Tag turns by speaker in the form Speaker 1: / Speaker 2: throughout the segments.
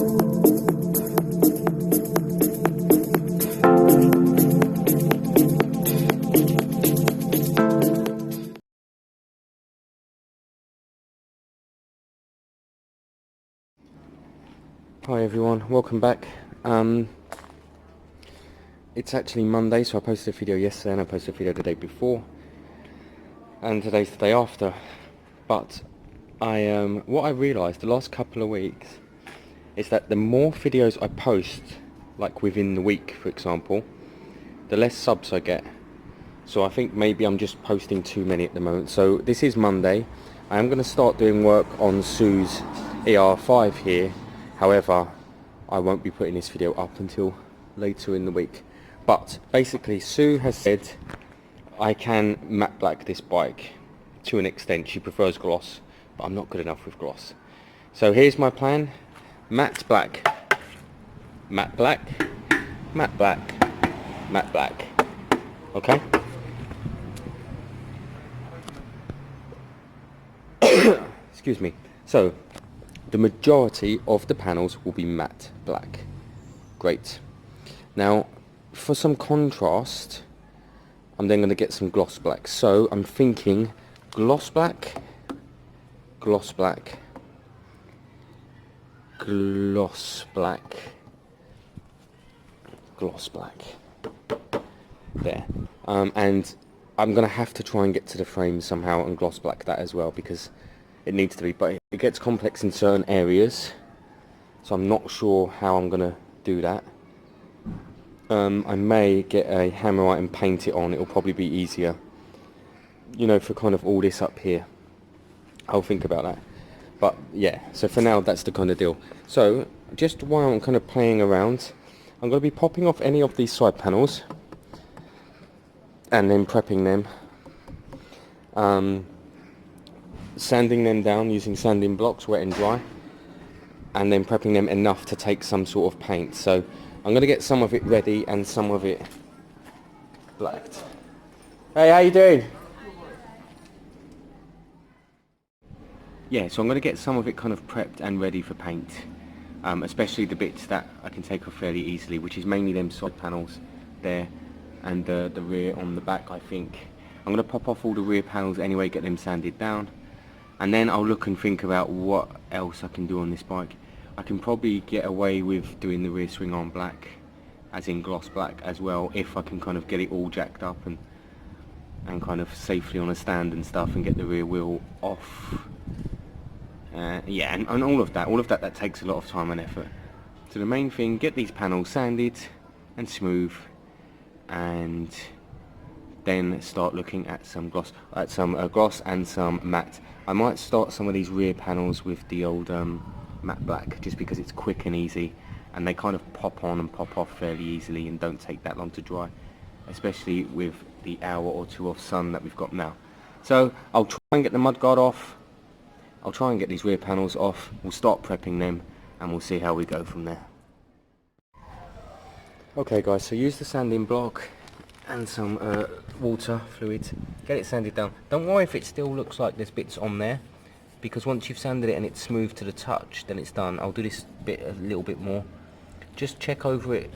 Speaker 1: Hi everyone, welcome back. It's actually Monday, so I posted a video yesterday and I posted a video the day before, and today's the day after. But what I realised the last couple of weeks is that the more videos I post, like within the week for example, the less subs I get. So I think maybe I'm just posting too many at the moment. So this is Monday. I am going to start doing work on Sue's er5 here. However, I won't be putting this video up until later in the week. But basically, Sue has said I can matte black this bike to an extent. She prefers gloss, but I'm not good enough with gloss. So here's my plan: matte black, matte black, matte black, matte black. Okay? Excuse me. So the majority of the panels will be matte black. Great. Now, for some contrast, I'm then going to get some gloss black. So I'm thinking gloss black, gloss black, gloss black, gloss black. There. And I'm going to have to try and get to the frame somehow and gloss black that as well, because it needs to be, but it gets complex in certain areas, so I'm not sure how I'm gonna do that. I may get a hammerite and paint it on. It'll probably be easier, you know, for kind of all this up here. I'll think about that. But yeah, so for now that's the kind of deal. So just while I'm kind of playing around, I'm going to be popping off any of these side panels and then prepping them. Sanding them down using sanding blocks, wet and dry, and then prepping them enough to take some sort of paint. So I'm going to get some of it ready and some of it blacked. Hey, how you doing? Yeah, so I'm going to get some of it kind of prepped and ready for paint, especially the bits that I can take off fairly easily, which is mainly them side panels there and the rear on the back. I think I'm going to pop off all the rear panels anyway, get them sanded down. And then I'll look and think about what else I can do on this bike. I can probably get away with doing the rear swing arm black, as in gloss black as well, if I can kind of get it all jacked up and kind of safely on a stand and stuff, and get the rear wheel off. Yeah, and all of that that takes a lot of time and effort. So the main thing, get these panels sanded and smooth, and then start looking at some gloss, gloss and some matte. I might start some of these rear panels with the old matte black, just because it's quick and easy, and they kind of pop on and pop off fairly easily and don't take that long to dry, especially with the hour or two of sun that we've got now. So I'll try and get the mudguard off, I'll try and get these rear panels off, we'll start prepping them, and we'll see how we go from there. Okay guys, so use the sanding block and some water fluid, get it sanded down. Don't worry if it still looks like there's bits on there, because once you've sanded it and it's smooth to the touch, then it's done. I'll do this bit a little bit more. Just check over it,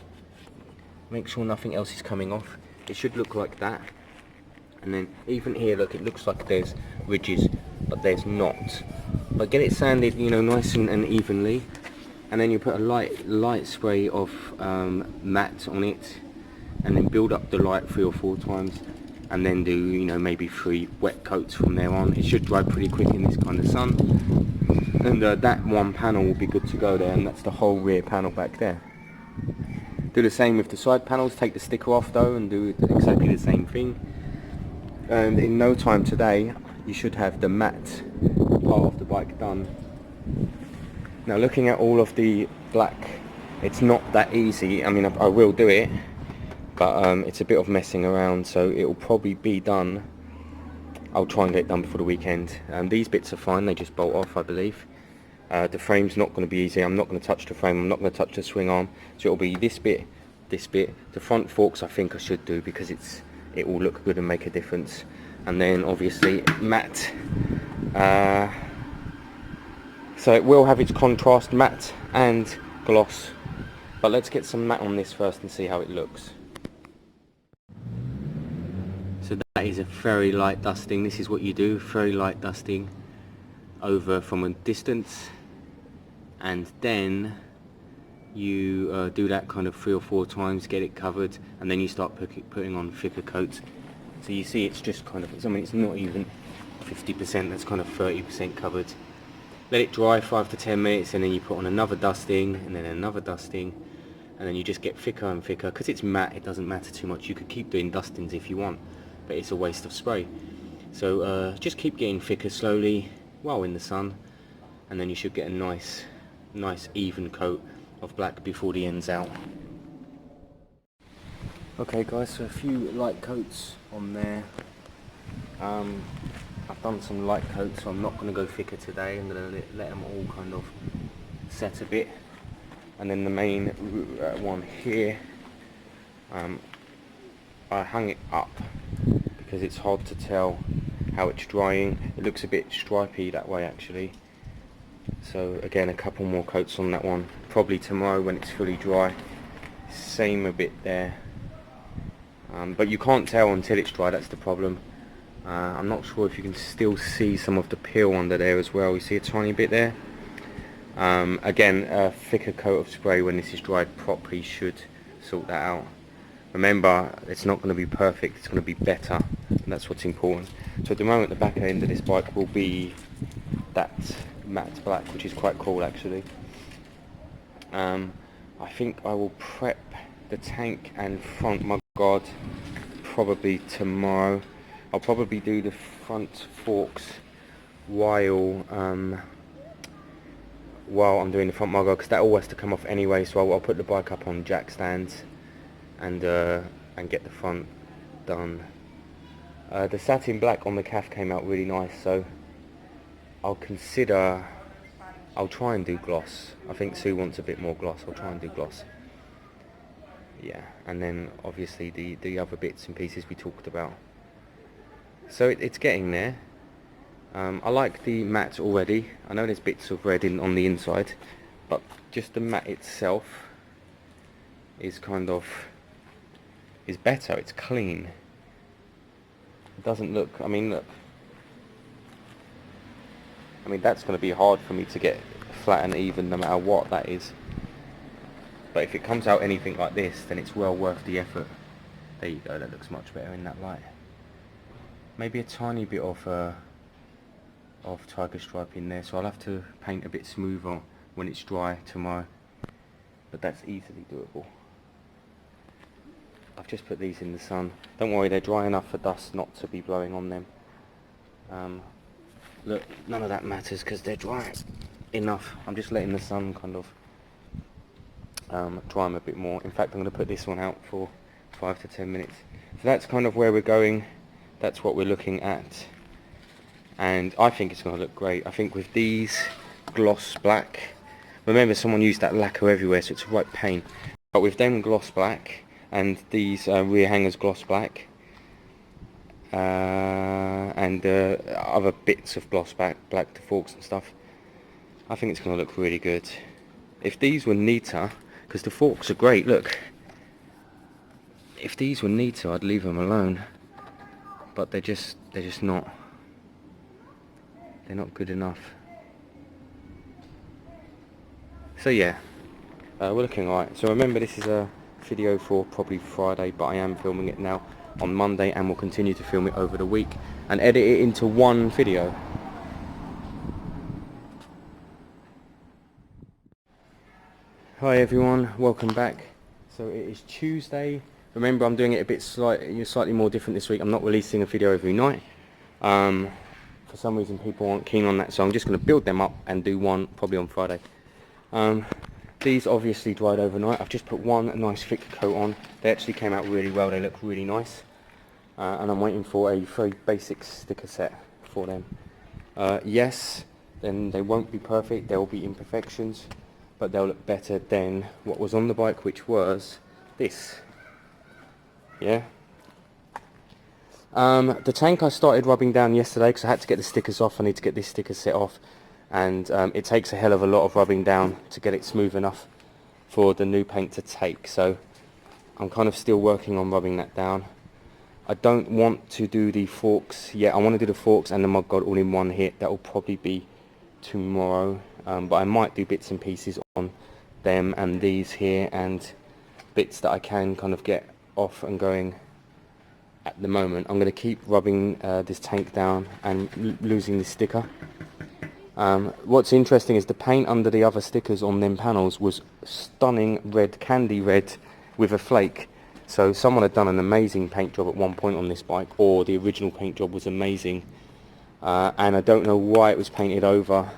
Speaker 1: make sure nothing else is coming off. It should look like that. And then even here, look, it looks like there's ridges, but there's not. But get it sanded, you know, nice and evenly, and then you put a light spray of matte on it, and then build up the light 3 or 4 times, and then do, you know, maybe 3 wet coats from there on. It should dry pretty quick in this kind of sun, and that one panel will be good to go there, and that's the whole rear panel back there. Do the same with the side panels, take the sticker off though and do exactly the same thing, and in no time today you should have the matte part of the bike done. Now looking at all of the black, it's not that easy. I mean, I will do it, but it's a bit of messing around, so it will probably be done. I'll try and get it done before the weekend. These bits are fine, they just bolt off, I believe. The frame's not going to be easy. I'm not going to touch the frame, I'm not going to touch the swing arm, so it'll be this bit. The front forks I think I should do, because it will look good and make a difference. And then obviously matte. So it will have its contrast, matte and gloss. But let's get some matte on this first and see how it looks. So that is a very light dusting. This is what you do, very light dusting over from a distance, and then you do that kind of 3 or 4 times, get it covered, and then you start putting on thicker coats. So you see it's just kind of, I mean, it's not even 50%, that's kind of 30% covered. Let it dry 5 to 10 minutes, and then you put on another dusting, and then another dusting, and then you just get thicker and thicker. Because it's matte, it doesn't matter too much. You could keep doing dustings if you want, but it's a waste of spray. So just keep getting thicker slowly while in the sun, and then you should get a nice even coat of black before the end's out. Okay guys, so a few light coats on there. I've done some light coats, so I'm not going to go thicker today. I'm going to let them all kind of set a bit, and then the main one here, I hung it up because it's hard to tell how it's drying. It looks a bit stripy that way actually. So again, a couple more coats on that one, probably tomorrow when it's fully dry. Same a bit there, but you can't tell until it's dry, that's the problem. I'm not sure if you can still see some of the peel under there as well. You see a tiny bit there. Again, a thicker coat of spray when this is dried properly should sort that out. Remember, it's not going to be perfect, it's going to be better, and that's what's important. So at the moment the back end of this bike will be that matte black, which is quite cool actually. I think I will prep the tank and front mudguard probably tomorrow. I'll probably do the front forks while I'm doing the front mudguard, because that all has to come off anyway. So I'll put the bike up on jack stands and get the front done. The satin black on the calf came out really nice, so I'll try and do gloss. I think Sue wants a bit more gloss. I'll try and do gloss. Yeah, and then obviously the other bits and pieces we talked about. So it's getting there. I like the matte already. I know there's bits of red on the inside, but just the matte itself is better. It's clean. It doesn't look, I mean look, that's going to be hard for me to get flat and even no matter what that is. But if it comes out anything like this, then it's well worth the effort. There you go, that looks much better in that light. Maybe a tiny bit of tiger stripe in there, so I'll have to paint a bit smoother when it's dry tomorrow. But that's easily doable. I've just put these in the sun. Don't worry, they're dry enough for dust not to be blowing on them. Look, none of that matters because they're dry enough. I'm just letting the sun kind of dry them a bit more. In fact, I'm going to put this one out for 5 to 10 minutes. So that's kind of where we're going. That's what we're looking at. And I think it's going to look great. I think with these gloss black, remember someone used that lacquer everywhere, so it's a right pain. But with them gloss black and these rear hangers gloss black, and other bits of gloss black to forks and stuff, I think it's going to look really good. If these were neater, because the forks are great, look. If these were neater, I'd leave them alone. But they're just not. They're not good enough. So yeah, we're looking alright. So remember, this is a video for probably Friday, but I am filming it now on Monday, and will continue to film it over the week and edit it into one video. Hi everyone, welcome back. So it is Tuesday. Remember, I'm doing it a bit slightly more different this week. I'm not releasing a video every night. For some reason people aren't keen on that, so I'm just going to build them up and do one probably on Friday. These obviously dried overnight. I've just put one nice thick coat on. They actually came out really well. They look really nice. And I'm waiting for a very basic sticker set for them. Yes, then they won't be perfect. There will be imperfections, but they'll look better than what was on the bike, which was this. Yeah. The tank I started rubbing down yesterday because I had to get the stickers off. I need to get this sticker set off, and it takes a hell of a lot of rubbing down to get it smooth enough. for the new paint to take. So I'm kind of still working on rubbing that down. I don't want to do the forks yet. I want to do the forks and the mudguard all in one hit. That will probably be tomorrow, but I might do bits and pieces on them and these here, and bits that I can kind of get off and going at the moment. I'm going to keep rubbing this tank down and losing this sticker. What's interesting is the paint under the other stickers on them panels was stunning red, candy red with a flake. So someone had done an amazing paint job at one point on this bike, or the original paint job was amazing. And I don't know why it was painted over,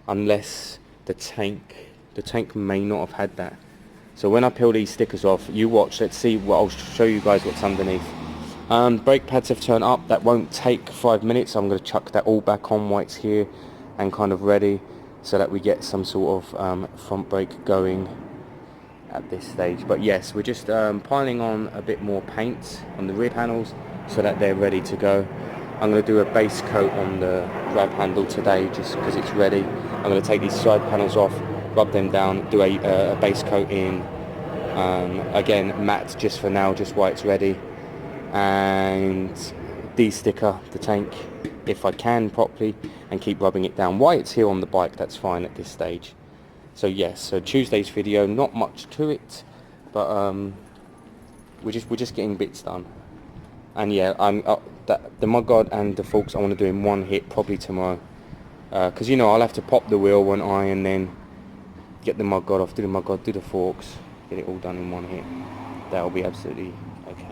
Speaker 1: unless the tank may not have had that. So when I peel these stickers off, you watch, let's see what, I'll show you guys what's underneath. Brake pads have turned up. That won't take 5 minutes. I'm going to chuck that all back on while it's here and kind of ready, so that we get some sort of front brake going at this stage. But yes, we're just piling on a bit more paint on the rear panels so that they're ready to go. I'm going to do a base coat on the grab handle today just because it's ready. I'm going to take these side panels off, rub them down, do a base coat in, again matte just for now, just while it's ready, and de-sticker the tank if I can properly and keep rubbing it down. While it's here on the bike, that's fine at this stage. So yes, so Tuesday's video, not much to it, but we're just getting bits done. And yeah, the mudguard and the forks I want to do in one hit probably tomorrow, because you know I'll have to pop the wheel, won't I, and then get the mudguard off, do the mudguard, do the forks, get it all done in one hit. That'll be absolutely okay.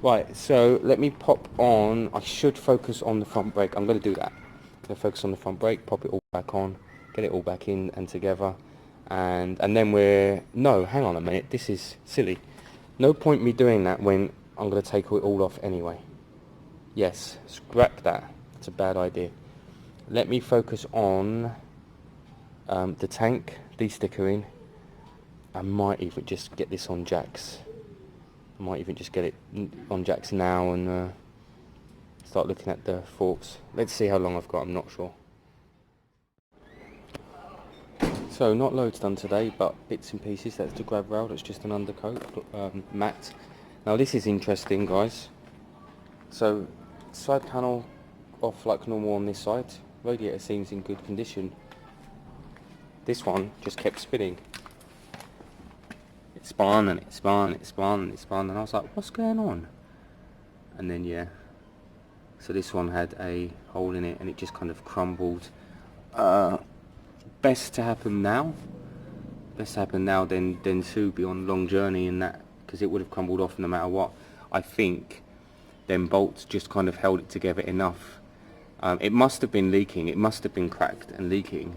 Speaker 1: Right, so let me pop on, I should focus on the front brake. I'm going to do that. I'm going to focus on the front brake, pop it all back on, get it all back in and together, and then no, hang on a minute, this is silly. No point me doing that when I'm going to take it all off anyway. Yes, scrap that. It's a bad idea. Let me focus on the tank, de-stickering. I might even just get this on jacks. I might even just get it on jacks now and start looking at the forks. Let's see how long I've got, I'm not sure. So not loads done today, but bits and pieces. That's the grab rail, that's just an undercoat, matte. Now this is interesting, guys. So side panel off like normal on this side. Radiator seems in good condition. This one just kept spinning. It spun and it spun and it spun and it spun, and I was like, what's going on? And then yeah, so this one had a hole in it and it just kind of crumbled. Best to happen now than to be on a long journey in that, because it would have crumbled off no matter what. I think them bolts just kind of held it together enough. It must have been leaking, it must have been cracked and leaking.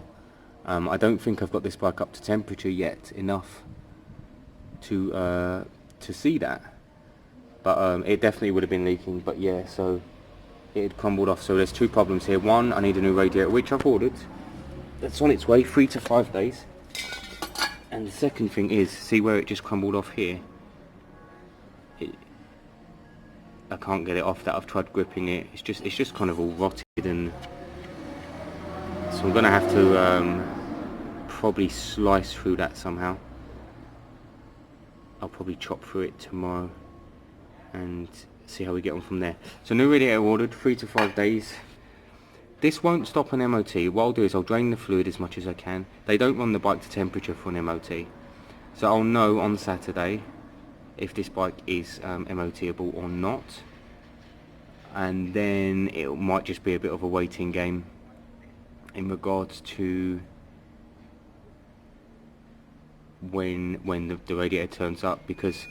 Speaker 1: I don't think I've got this bike up to temperature yet enough to see that, but it definitely would have been leaking. But yeah, so it had crumbled off. So there's two problems here. One, I need a new radiator, which I've ordered. That's on its way, 3 to 5 days. And the second thing is, see where it just crumbled off here? I can't get it off that. I've tried gripping it. It's just kind of all rotted, and so I'm gonna have to probably slice through that somehow. I'll probably chop through it tomorrow and see how we get on from there. So new radiator ordered, 3 to 5 days. This won't stop an MOT. What I'll do is I'll drain the fluid as much as I can. They don't run the bike to temperature for an MOT. So I'll know on Saturday if this bike is MOTable or not. And then it might just be a bit of a waiting game in regards to when the radiator turns up, because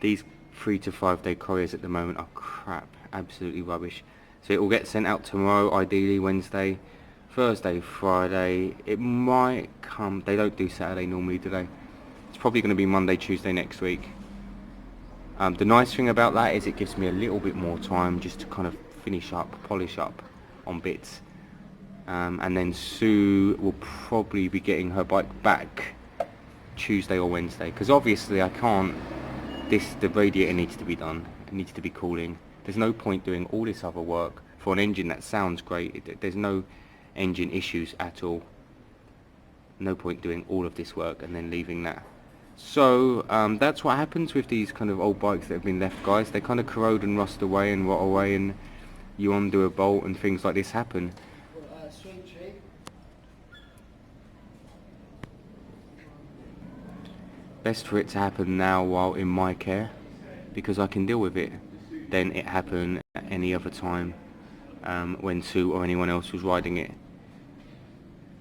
Speaker 1: these 3 to 5 day couriers at the moment are crap, absolutely rubbish. So it will get sent out tomorrow, ideally Wednesday, Thursday, Friday. It might come, they don't do Saturday normally, do they? It's probably going to be Monday, Tuesday next week. The nice thing about that is it gives me a little bit more time just to kind of finish up, polish up on bits. And then Sue will probably be getting her bike back Tuesday or Wednesday, because obviously I can't, the radiator needs to be done, it needs to be cooling. There's no point doing all this other work for an engine that sounds great. There's no engine issues at all. No point doing all of this work and then leaving that So that's what happens with these kind of old bikes that have been left, guys. They kind of corrode and rust away and rot away, and you undo a bolt and things like this happen. Best for it to happen now while in my care, because I can deal with it, than it happen at any other time when Sue or anyone else was riding it.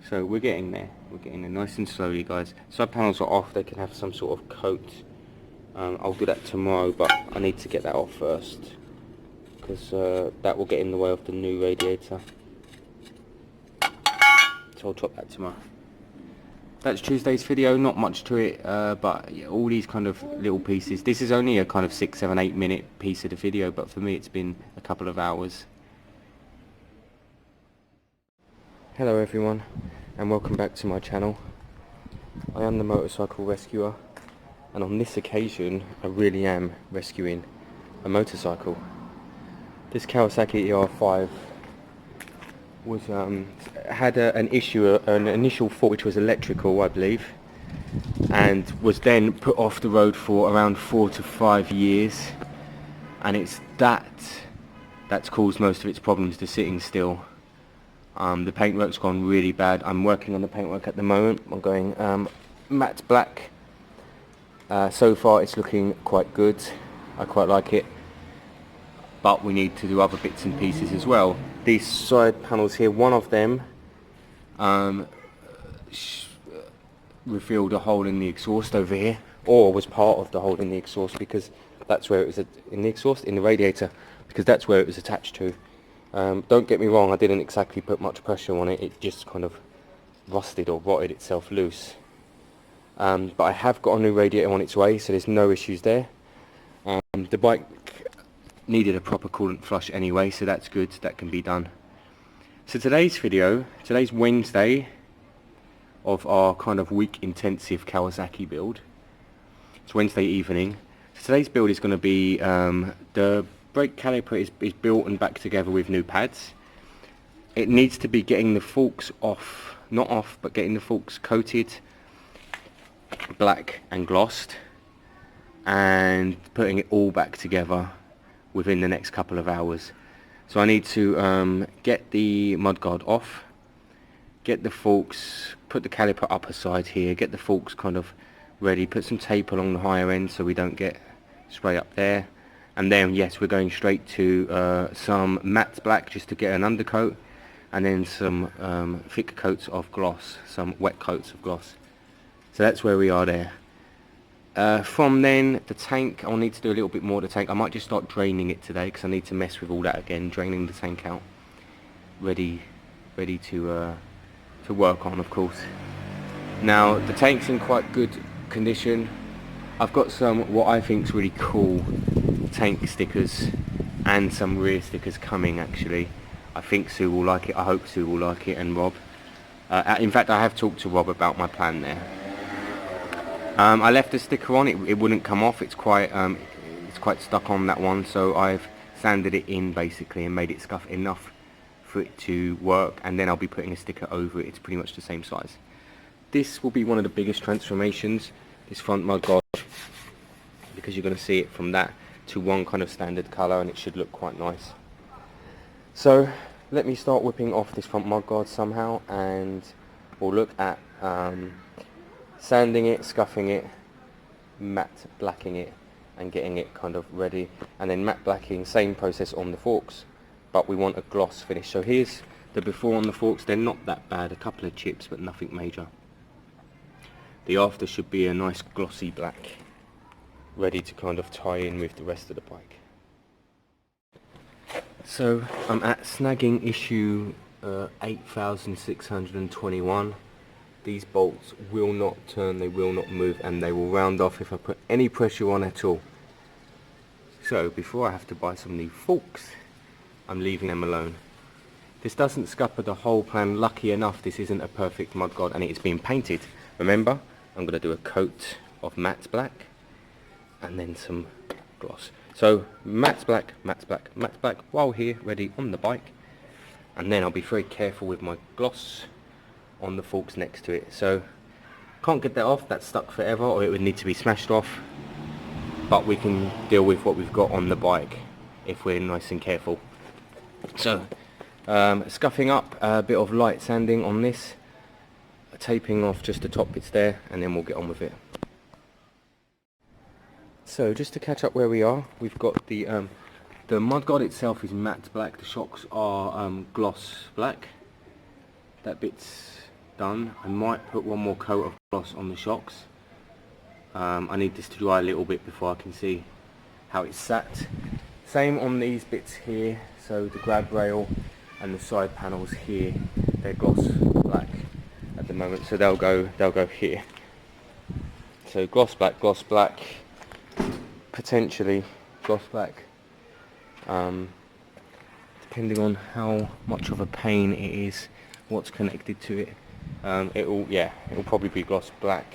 Speaker 1: So we're getting there. We're getting there nice and slowly, guys. Side panels are off. They can have some sort of coat. I'll do that tomorrow, but I need to get that off first, because that will get in the way of the new radiator. So I'll chop that tomorrow. That's Tuesday's video. Not much to it, but yeah, all these kind of little pieces. This is only a kind of 6, 7, 8 minute piece of the video, but for me it's been a couple of hours. Hello everyone, and welcome back to my channel. I am the motorcycle rescuer, and on this occasion I really am rescuing a motorcycle. This Kawasaki er5 was had an issue, an initial fault which was electrical, I believe, and was then put off the road for around 4 to 5 years, and it's that's caused most of its problems to sitting still. The paintwork's gone really bad. I'm working on the paintwork at the moment. I'm going matte black. So far it's looking quite good. I quite like it, but we need to do other bits and pieces as well. These side panels here, one of them revealed a hole in the exhaust over here, or was part of the hole in the exhaust, because that's where it was in the exhaust, in the radiator, because that's where it was attached to. Don't get me wrong, I didn't exactly put much pressure on it. It just kind of rusted or rotted itself loose. But I have got a new radiator on its way, so there's no issues there. The bike needed a proper coolant flush anyway, so that's good. That can be done. So today's Wednesday of our kind of week intensive Kawasaki build. It's Wednesday evening. So today's build is going to be the brake caliper is built and back together with new pads. It needs to be getting the forks off, not off, but getting the forks coated black and glossed, and putting it all back together within the next couple of hours. So I need to get the mudguard off, get the forks, put the caliper up a side here, get the forks kind of ready, put some tape along the higher end so we don't get spray up there, and then yes, we're going straight to some matte black just to get an undercoat, and then some thick coats of gloss, some wet coats of gloss. So that's where we are there. From then, the tank, I'll need to do a little bit more to the tank. I might just start draining it today, because I need to mess with all that again, draining the tank out, ready to work on, of course. Now, the tank's in quite good condition. I've got some, what I think is really cool tank stickers, and some rear stickers coming, actually. I think Sue will like it, I hope Sue will like it, and Rob. In fact, I have talked to Rob about my plan there. I left a sticker on, it wouldn't come off, it's quite stuck on that one, so I've sanded it in basically and made it scuff enough for it to work, and then I'll be putting a sticker over it. It's pretty much the same size. This will be one of the biggest transformations, this front mudguard, because you're going to see it from that to one kind of standard colour, and it should look quite nice. So let me start whipping off this front mudguard somehow, and we'll look at sanding it, scuffing it, matte blacking it, and getting it kind of ready. And then matte blacking, same process on the forks, but we want a gloss finish. So here's the before on the forks. They're not that bad, a couple of chips, but nothing major. The after should be a nice glossy black, ready to kind of tie in with the rest of the bike. So I'm at snagging issue 8621. These bolts will not turn, they will not move, and they will round off if I put any pressure on at all. So before I have to buy some new forks, I'm leaving them alone. This doesn't scupper the whole plan. Lucky enough, this isn't a perfect mudguard, and it is being painted. Remember, I'm going to do a coat of matte black and then some gloss. So matte black, matte black, matte black while here, ready on the bike, and then I'll be very careful with my gloss on the forks next to it. So Can't get that off, that's stuck forever, or it would need to be smashed off. But we can deal with what we've got on the bike if we're nice and careful. So, scuffing up, a bit of light sanding on this, taping off just the top bits there, and then we'll get on with it. So just to catch up where we are, we've got the mudguard itself is matte black, the shocks are gloss black. That bit's done. I might put one more coat of gloss on the shocks. I need this to dry a little bit before I can see how it's sat. Same on these bits here, so the grab rail and the side panels here, they're gloss black at the moment, so they'll go here. So gloss black, potentially gloss black, depending on how much of a pain it is, what's connected to it. It'll probably be gloss black,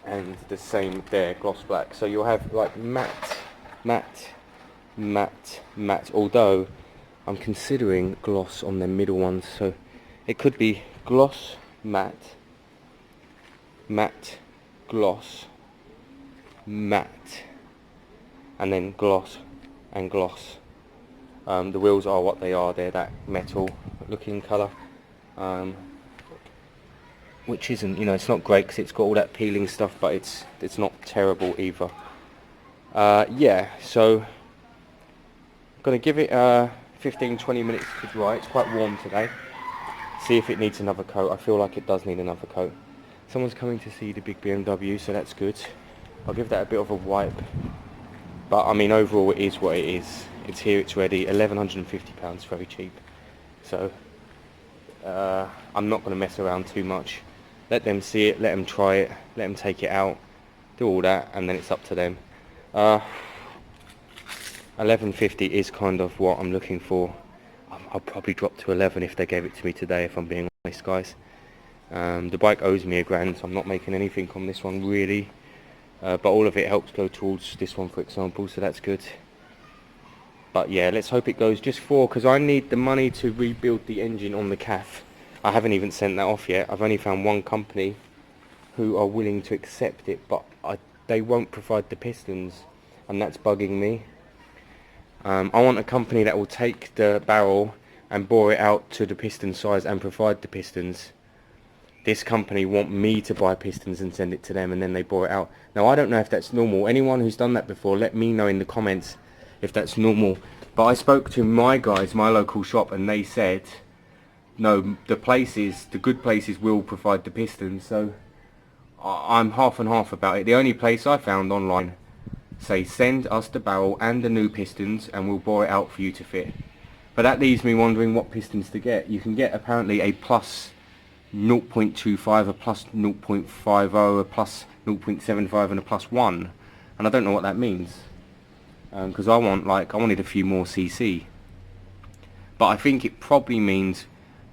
Speaker 1: and the same there, gloss black. So you'll have like matte, although I'm considering gloss on the middle ones, so it could be gloss, matte, gloss, matte, and then gloss and gloss. The wheels are what they are, they're that metal looking colour, which isn't, it's not great because it's got all that peeling stuff, but it's not terrible either. Yeah, so I'm going to give it 15-20 minutes to dry. It's quite warm today. See if it needs another coat. I feel like it does need another coat. Someone's coming to see the big BMW, so that's good. I'll give that a bit of a wipe. But I mean, overall it is what it is. It's here, it's ready. £1,150, very cheap. So I'm not going to mess around too much. Let them see it, let them try it, let them take it out, do all that, and then it's up to them. £1,150 is kind of what I'm looking for. I'll probably drop to 11 if they gave it to me today, if I'm being honest, guys. The bike owes me £1,000, so I'm not making anything on this one really. But all of it helps go towards this one, for example, so that's good. But yeah, let's hope it goes just for, because I need the money to rebuild the engine on the CAF. I haven't even sent that off yet. I've only found one company who are willing to accept it, but they won't provide the pistons, and that's bugging me. I want a company that will take the barrel and bore it out to the piston size and provide the pistons. This company want me to buy pistons and send it to them, and then they bore it out. Now I don't know if that's normal. Anyone who's done that before, let me know in the comments if that's normal. But I spoke to my guys, my local shop, and they said no, the good places will provide the pistons. So I'm half and half about it. The only place I found online say send us the barrel and the new pistons and we'll bore it out for you to fit. But that leaves me wondering what pistons to get. You can get apparently a plus 0.25, a plus 0.50, a plus 0.75 and a plus 1, and I don't know what that means, because I wanted a few more cc, but I think it probably means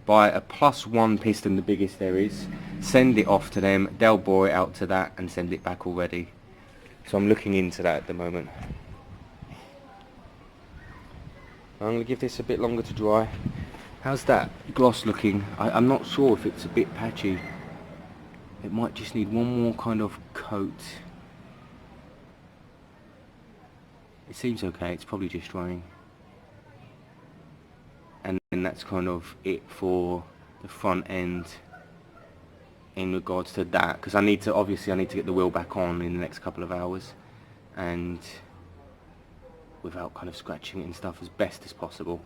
Speaker 1: buy a plus 1 piston, the biggest there is, send it off to them, they'll bore it out to that and send it back already. So I'm looking into that at the moment. I'm going to give this a bit longer to dry. How's that gloss looking? I'm not sure if it's a bit patchy. It might just need one more kind of coat. It seems okay, it's probably just drying. And then that's kind of it for the front end in regards to that, because I need to get the wheel back on in the next couple of hours, and without kind of scratching it and stuff, as best as possible.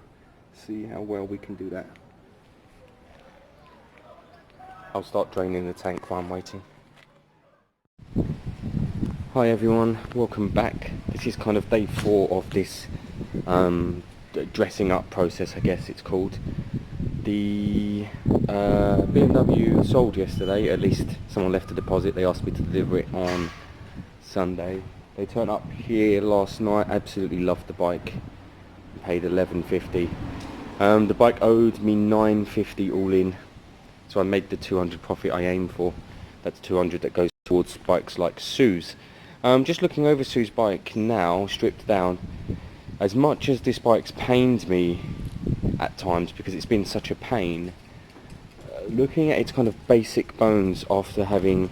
Speaker 1: See how well we can do that. I'll start draining the tank while I'm waiting. Hi everyone, welcome back. This is kind of day 4 of this dressing up process, I guess it's called. The BMW sold yesterday, at least someone left a deposit. They asked me to deliver it on Sunday. They turned up here last night, absolutely loved the bike, paid £11.50. The bike owed me £9.50 all in, so I made the 200 profit I aim for. That's 200 that goes towards bikes like Sue's. Just looking over Sue's bike now, stripped down, as much as this bike's pained me at times because it's been such a pain, looking at its kind of basic bones after having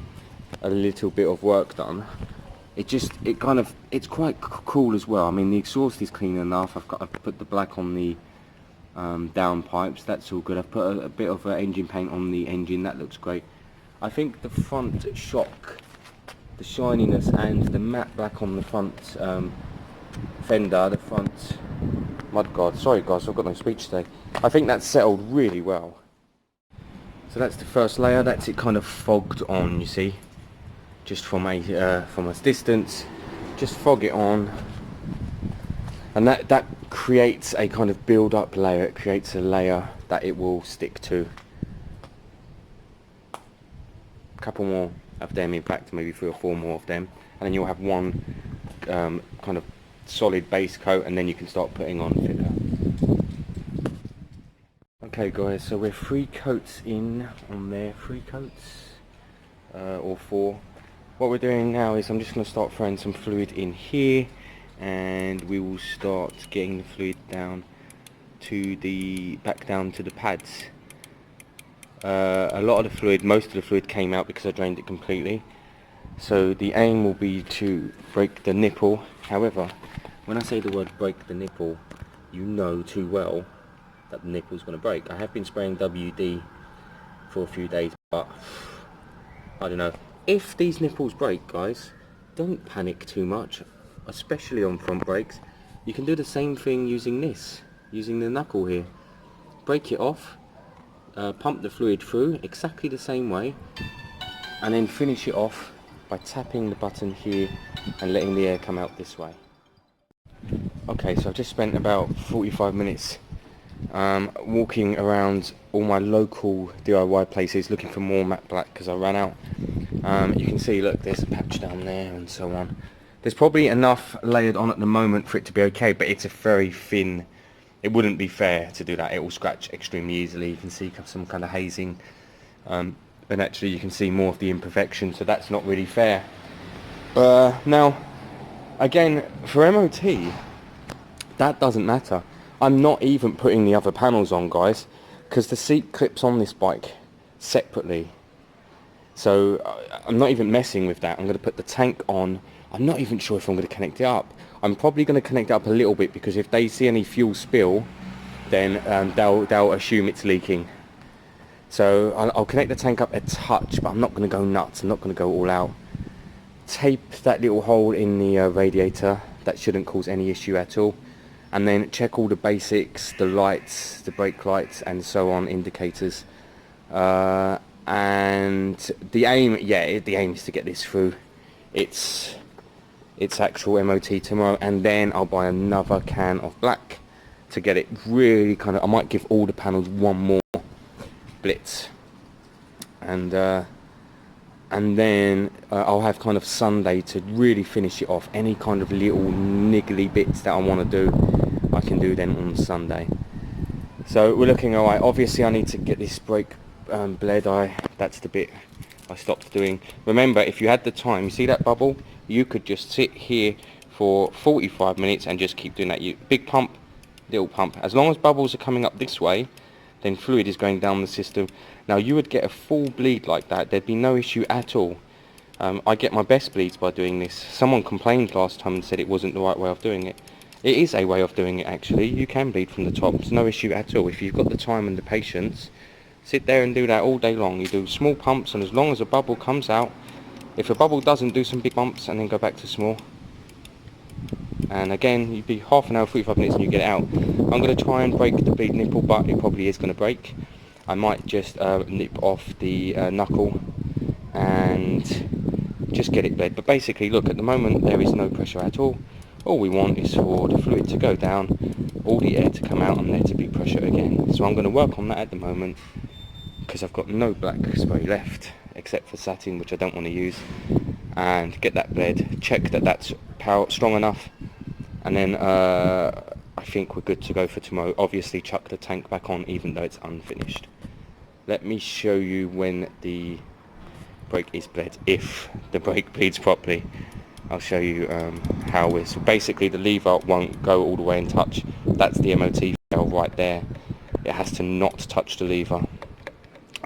Speaker 1: a little bit of work done, it's quite cool as well. I mean, the exhaust is clean enough. I've put the black on the down pipes, that's all good. I've put a bit of engine paint on the engine, that looks great. I think the front shock, the shininess and the matte black on the front fender, the front mudguard, sorry guys, I've got no speech today, I think that's settled really well. So that's the first layer, that's it kind of fogged on, you see, just from a distance, just fog it on, and that creates a kind of build up layer. It creates a layer that it will stick to. A couple more of them, in fact maybe 3 or 4 more of them, and then you'll have one kind of solid base coat, and then you can start putting on thicker. Okay guys, so we're 3 coats in on there, 3 coats or 4. What we're doing now is I'm just going to start throwing some fluid in here, and we will start getting the fluid down to back down to the pads. A lot of the fluid, most of the fluid came out because I drained it completely. So the aim will be to break the nipple. However, when I say the word break the nipple, you know too well that the nipple is going to break. I have been spraying WD for a few days, but I don't know. If these nipples break, guys, don't panic too much, especially on front brakes. You can do the same thing using the knuckle here. Break it off, pump the fluid through exactly the same way, and then finish it off by tapping the button here and letting the air come out this way. Okay, so I've just spent about 45 minutes walking around all my local DIY places looking for more matte black because I ran out. You can see, look, there's a patch down there and so on. There's probably enough layered on at the moment for it to be okay, but it's a very thin, it wouldn't be fair to do that. It will scratch extremely easily. You can see some kind of hazing, and actually you can see more of the imperfection, so that's not really fair. Now, again, for MOT, that doesn't matter. I'm not even putting the other panels on, guys, because the seat clips on this bike separately. So I'm not even messing with that. I'm going to put the tank on. I'm not even sure if I'm going to connect it up. I'm probably going to connect it up a little bit, because if they see any fuel spill, then they'll assume it's leaking. So I'll connect the tank up a touch, but I'm not going to go nuts. I'm not going to go all out. Tape that little hole in the radiator. That shouldn't cause any issue at all. And then check all the basics, the lights, the brake lights and so on, indicators. And the aim, the aim is to get this through its actual MOT tomorrow, and then I'll buy another can of black to get it really kind of, I might give all the panels one more blitz, and then I'll have kind of Sunday to really finish it off. Any kind of little niggly bits that I want to do, I can do then on Sunday. So we're looking alright. Obviously I need to get this brake bled. That's the bit I stopped doing. Remember, if you had the time, you see that bubble, you could just sit here for 45 minutes and just keep doing that. Big pump, little pump. As long as bubbles are coming up this way, then fluid is going down the system. Now you would get a full bleed like that. There'd be no issue at all. I get my best bleeds by doing this. Someone complained last time and said it wasn't the right way of doing it. It is a way of doing it, actually. You can bleed from the top. It's no issue at all. If you've got the time and the patience, sit there and do that all day long. You do small pumps, and as long as a bubble comes out, if a bubble doesn't, do some big bumps and then go back to small. And again, you'd be half an hour, 45 minutes and you get it out. I'm going to try and break the bleed nipple, but it probably is going to break. I might just nip off the knuckle and just get it bled. But basically, look, at the moment there is no pressure at all. All we want is for the fluid to go down, all the air to come out, and there to be pressure again. So I'm going to work on that at the moment, because I've got no black spray left except for satin, which I don't want to use, and get that bled, check that that's strong enough, and then I think we're good to go for tomorrow. Obviously chuck the tank back on even though it's unfinished. Let me show you when the brake is bled, if the brake bleeds properly. I'll show you how we're, so basically the lever won't go all the way and touch. That's the MOT fail right there. It has to not touch the lever.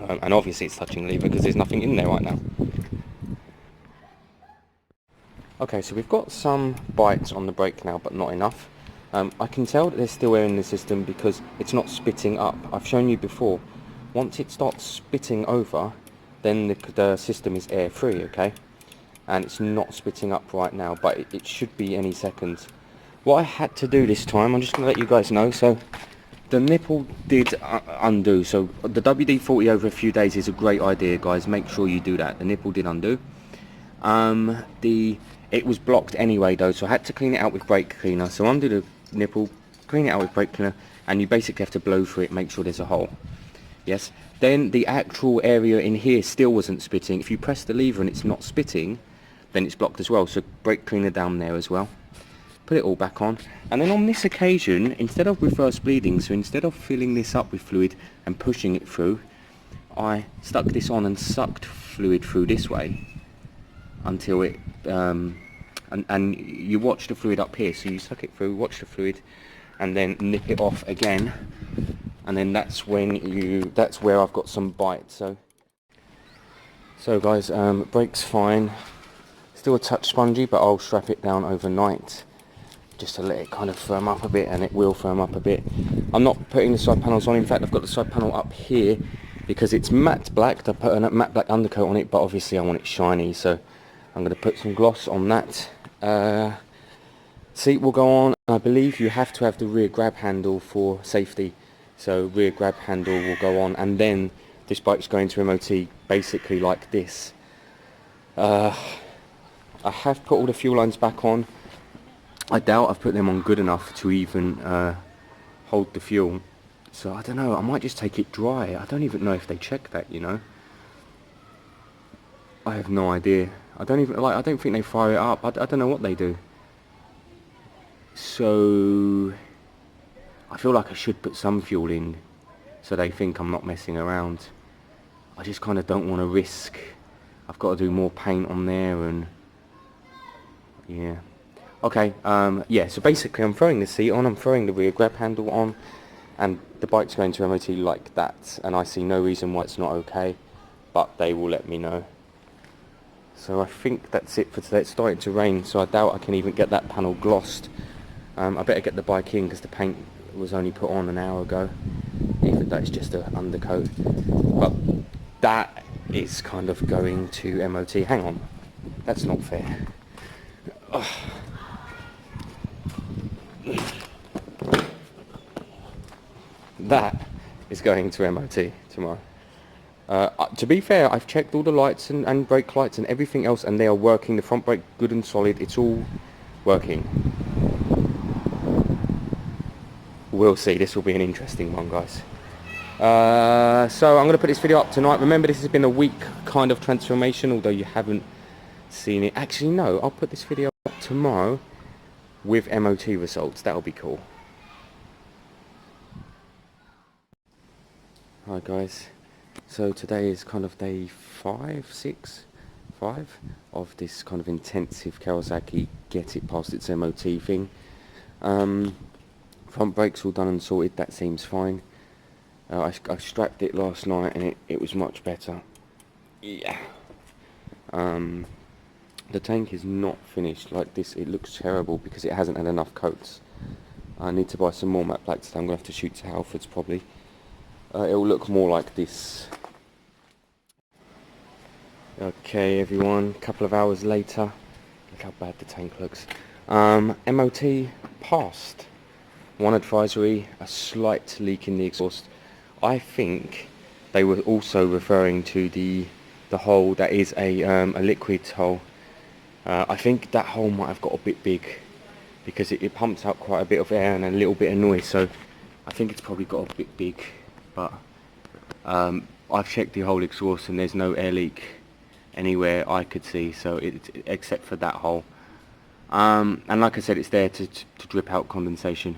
Speaker 1: and obviously it's touching the lever because there's nothing in there right now. Okay, so we've got some bites on the brake now, but not enough. I can tell that there's still air in the system because it's not spitting up. I've shown you before, once it starts spitting over, then the system is air free, okay? And it's not spitting up right now, but it should be any second. What I had to do this time, I'm just going to let you guys know, so the nipple did undo. So the WD-40 over a few days is a great idea, guys. Make sure you do that. The nipple did undo. It was blocked anyway though, so I had to clean it out with brake cleaner. So undo the nipple, clean it out with brake cleaner, and you basically have to blow through it, make sure there's a hole. Yes. Then the actual area in here still wasn't spitting. If you press the lever and it's not spitting, then it's blocked as well. So brake cleaner down there as well. Put it all back on. And then on this occasion, instead of reverse bleeding, so instead of filling this up with fluid and pushing it through, I stuck this on and sucked fluid through this way until it and you watch the fluid up here, so you suck it through, watch the fluid, and then nip it off again, and then that's where I've got some bite. So guys, brake's fine, still a touch spongy, but I'll strap it down overnight just to let it kind of firm up a bit, and it will firm up a bit. I'm not putting the side panels on. In fact, I've got the side panel up here because it's matte black. I put a matte black undercoat on it, but obviously I want it shiny, so I'm going to put some gloss on that. Seat will go on. I believe you have to have the rear grab handle for safety, so rear grab handle will go on, and then this bike's going to MOT basically like this. I have put all the fuel lines back on. I doubt I've put them on good enough to even hold the fuel, so I don't know, I might just take it dry. I don't even know if they check that, you know. I have no idea. I don't think they fire it up. I don't know what they do. So I feel like I should put some fuel in so they think I'm not messing around. I just kind of don't want to risk. I've got to do more paint on there, and yeah. Okay, yeah, so basically I'm throwing the seat on, I'm throwing the rear grab handle on, and the bike's going to MOT like that, and I see no reason why it's not okay, but they will let me know. So I think that's it for today. It's starting to rain, so I doubt I can even get that panel glossed. I better get the bike in because the paint was only put on an hour ago, even though it's just an undercoat. But that is kind of going to MOT. Hang on, that's not fair. Ugh. That is going to MOT tomorrow. To be fair, I've checked all the lights and brake lights and everything else, and they are working. The front brake good and solid. It's all working. We'll see. This will be an interesting one, guys. So I'm going to put this video up tonight. Remember, this has been a week kind of transformation, although you haven't seen it. Actually, no, I'll put this video up tomorrow with MOT results. That'll be cool. Hi guys, so today is kind of day 5 of this kind of intensive Kawasaki get it past its MOT thing. Front brakes all done and sorted, that seems fine. I strapped it last night and it was much better. Yeah. The tank is not finished like this. It looks terrible because it hasn't had enough coats. I need to buy some more matte black today. I'm going to have to shoot to Halfords probably. It'll look more like this. Okay everyone, a couple of hours later, look how bad the tank looks. MOT passed. One advisory, a slight leak in the exhaust. I think they were also referring to the hole that is a liquid hole. I think that hole might have got a bit big because it pumps out quite a bit of air and a little bit of noise, so I think it's probably got a bit big. But I've checked the whole exhaust and there's no air leak anywhere I could see, so except for that hole. And like I said, it's there to drip out condensation.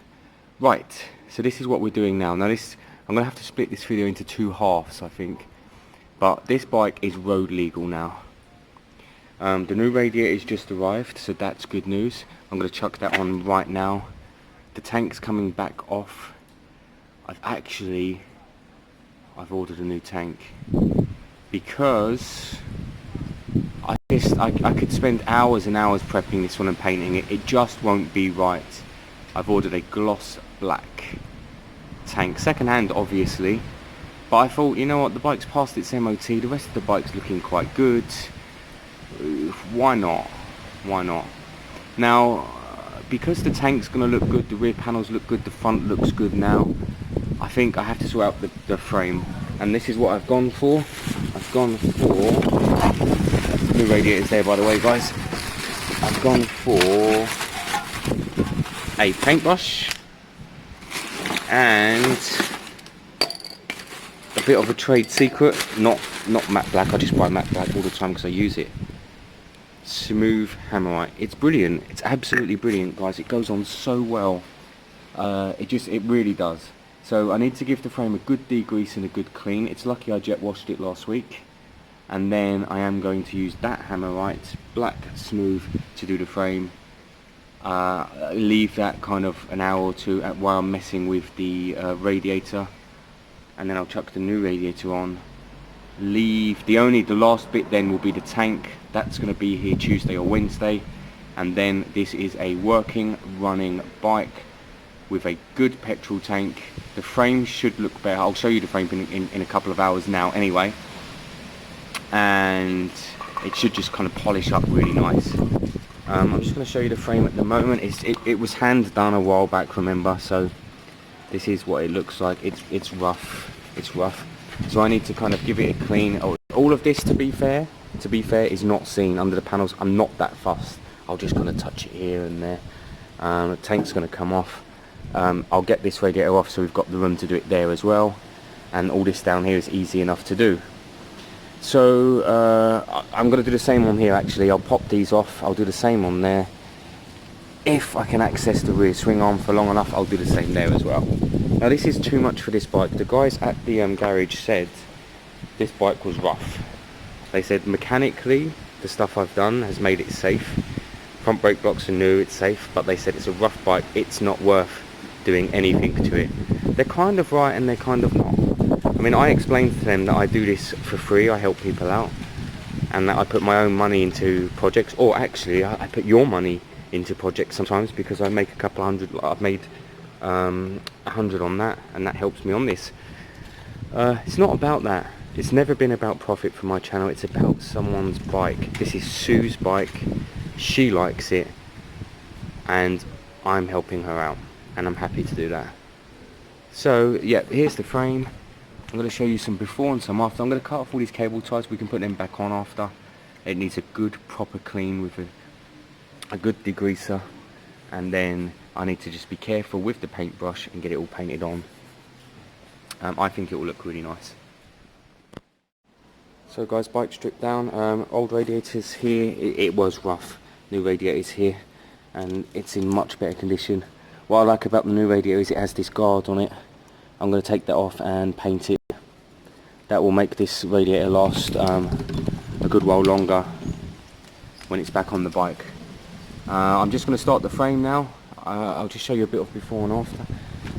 Speaker 1: Right, so this is what we're doing now. Now this, I'm going to have to split this video into 2 halves, I think. But this bike is road legal now. The new radiator's just arrived, so that's good news. I'm going to chuck that on right now. The tank's coming back off. I've actually I've ordered a new tank, because I could spend hours and hours prepping this one and painting it. It just won't be right. I've ordered a gloss black tank, second hand obviously, but I thought, you know what, the bike's passed its MOT, the rest of the bike's looking quite good, why not? Now, because the tank's going to look good, the rear panels look good, the front looks good now, I think I have to sort out the frame, and this is what I've gone for. I've gone for, new radiators there by the way guys, I've gone for a paintbrush and a bit of a trade secret, not matte black, I just buy matte black all the time because I use it. Smooth hammerite. It's brilliant, it's absolutely brilliant guys, it goes on so well, it really does. So I need to give the frame a good degrease and a good clean. It's lucky I jet washed it last week, and then I am going to use that hammerite black smooth to do the frame. Leave that kind of an hour or two while I'm messing with the radiator, and then I'll chuck the new radiator on. The last bit then will be the tank. That's going to be here Tuesday or Wednesday, and then this is a working, running bike with a good petrol tank. The frame should look better. I'll show you the frame in a couple of hours now anyway, and it should just kind of polish up really nice. I'm just going to show you the frame at the moment. It was hand done a while back, remember, so this is what it looks like. It's rough, so I need to kind of give it a clean. All of this, to be fair, is not seen under the panels. I'm not that fussed. I'll just kind of touch it here and there. The tank's going to come off. I'll get this radiator off so we've got the room to do it there as well, and all this down here is easy enough to do. So I'm going to do the same on here actually. I'll pop these off, I'll do the same on there. If I can access the rear swing arm for long enough, I'll do the same there as well. Now this is too much for this bike. The guys at the garage said this bike was rough. They said mechanically the stuff I've done has made it safe. Front brake blocks are new, it's safe, but they said it's a rough bike, it's not worth doing anything to it. They're kind of right and they're kind of not. I mean, I explained to them that I do this for free, I help people out, and that I put my own money into projects, or actually I put your money into projects sometimes, because I make a couple hundred. I've made 100 on that, and that helps me on this. It's not about that. It's never been about profit for my channel. It's about someone's bike. This is Sue's bike. She likes it, and I'm helping her out, and I'm happy to do that. So yeah, here's the frame. I'm going to show you some before and some after. I'm going to cut off all these cable ties. We can put them back on after. It needs a good proper clean with a good degreaser, and then I need to just be careful with the paintbrush and get it all painted on. I think it will look really nice. So guys, bike stripped down. Old radiators here. It was rough. New radiators here, and it's in much better condition. What I like about the new radiator is it has this guard on it. I'm going to take that off and paint it. That will make this radiator last a good while longer when it's back on the bike. I'm just going to start the frame now. I'll just show you a bit of before and after.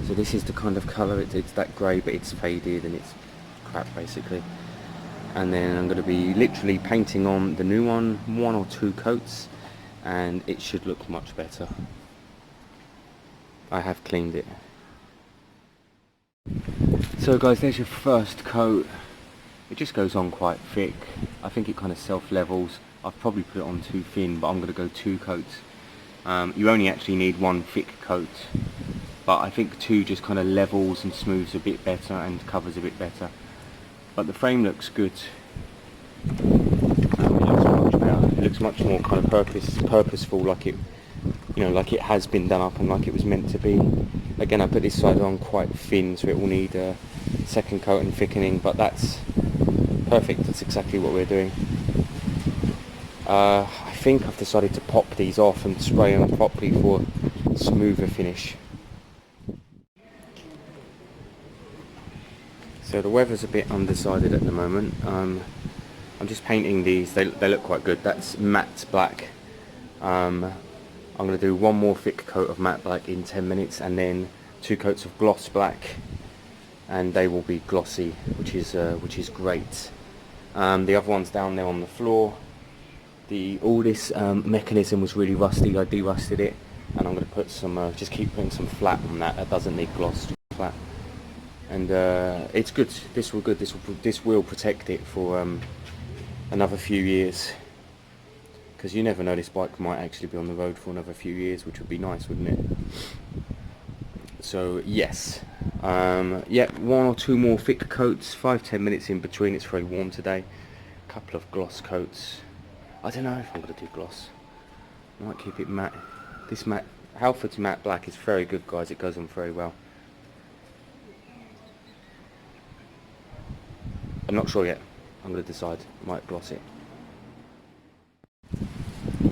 Speaker 1: So this is the kind of colour, it's that grey, but it's faded and it's crap basically. And then I'm going to be literally painting on the new one or two coats, and it should look much better. I have cleaned it. So guys, there's your first coat. It just goes on quite thick. I think it kind of self-levels. I've probably put it on too thin, but I'm going to go 2 coats. You only actually need 1 thick coat, but I think 2 just kind of levels and smooths a bit better and covers a bit better. But the frame looks good. It looks much better. It looks much more kind of purposeful, like it, you know, like it has been done up and like it was meant to be. Again, I put this side on quite thin, so it will need a second coat and thickening, but that's perfect. That's exactly what we're doing. I think I've decided to pop these off and spray them properly for a smoother finish. So the weather's a bit undecided at the moment. I'm just painting these. They look quite good. That's matte black. I'm going to do 1 more thick coat of matte black in 10 minutes, and then 2 coats of gloss black, and they will be glossy, which is great. The other one's down there on the floor. All this mechanism was really rusty. I de-rusted it, and I'm going to put some, just keep putting some flat on that. That doesn't need gloss, just flat. And it's good. This will protect it for another few years, because you never know, this bike might actually be on the road for another few years, which would be nice, wouldn't it? So yes, yeah, 1 or 2 more thick coats, 5-10 minutes in between. It's very warm today. A couple of gloss coats. I don't know if I'm going to do gloss. I might keep it matte. This matte, Halford's matte black is very good, guys. It goes on very well. I'm not sure yet. I'm going to decide. I might gloss it.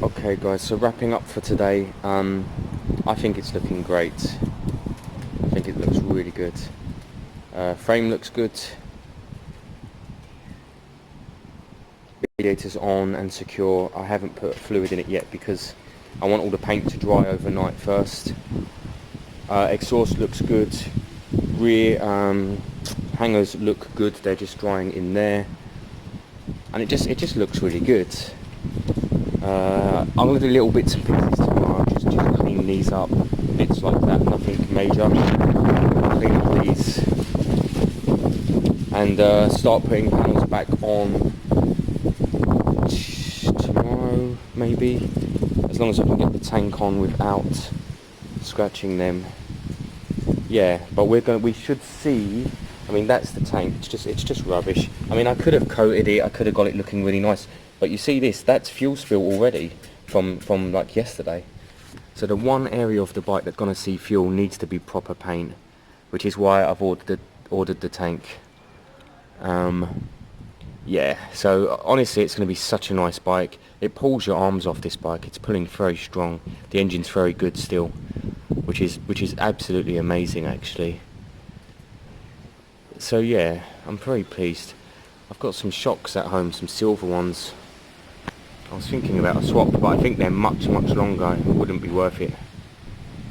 Speaker 1: Okay guys, so wrapping up for today, I think it's looking great. I think it looks really good. Frame looks good. Radiator's on and secure. I haven't put fluid in it yet because I want all the paint to dry overnight first. Exhaust looks good. Rear hangers look good. They're just drying in there, and it just looks really good. I'm going to do little bits and pieces tomorrow, just clean these up, bits like that, nothing major. Clean up these and start putting panels back on tomorrow, maybe, as long as I can get the tank on without scratching them. Yeah, but we should see. I mean, that's the tank. It's just rubbish. I mean, I could have coated it. I could have got it looking really nice. But you see this? That's fuel spill already from like yesterday. So the one area of the bike that's gonna see fuel needs to be proper paint, which is why I've ordered the tank. Yeah. So honestly, it's gonna be such a nice bike. It pulls your arms off, this bike. It's pulling very strong. The engine's very good still, which is absolutely amazing actually. So yeah, I'm very pleased. I've got some shocks at home, some silver ones. I was thinking about a swap, but I think they're much longer. It wouldn't be worth it.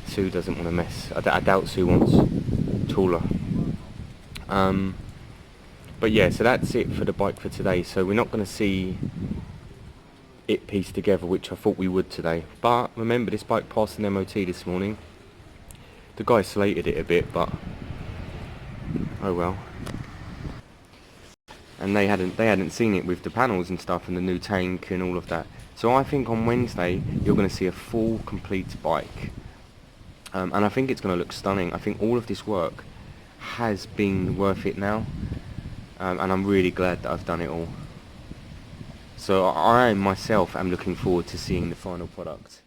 Speaker 1: Sue doesn't want to mess. I doubt Sue wants taller. But yeah, so that's it for the bike for today. So we're not going to see it pieced together, which I thought we would today. But remember, this bike passed an MOT this morning. The guy slated it a bit, but oh well. And they hadn't seen it with the panels and stuff and the new tank and all of that. So I think on Wednesday you're going to see a full complete bike, and I think it's going to look stunning. I think all of this work has been worth it now, and I'm really glad that I've done it all. So I myself am looking forward to seeing the final product.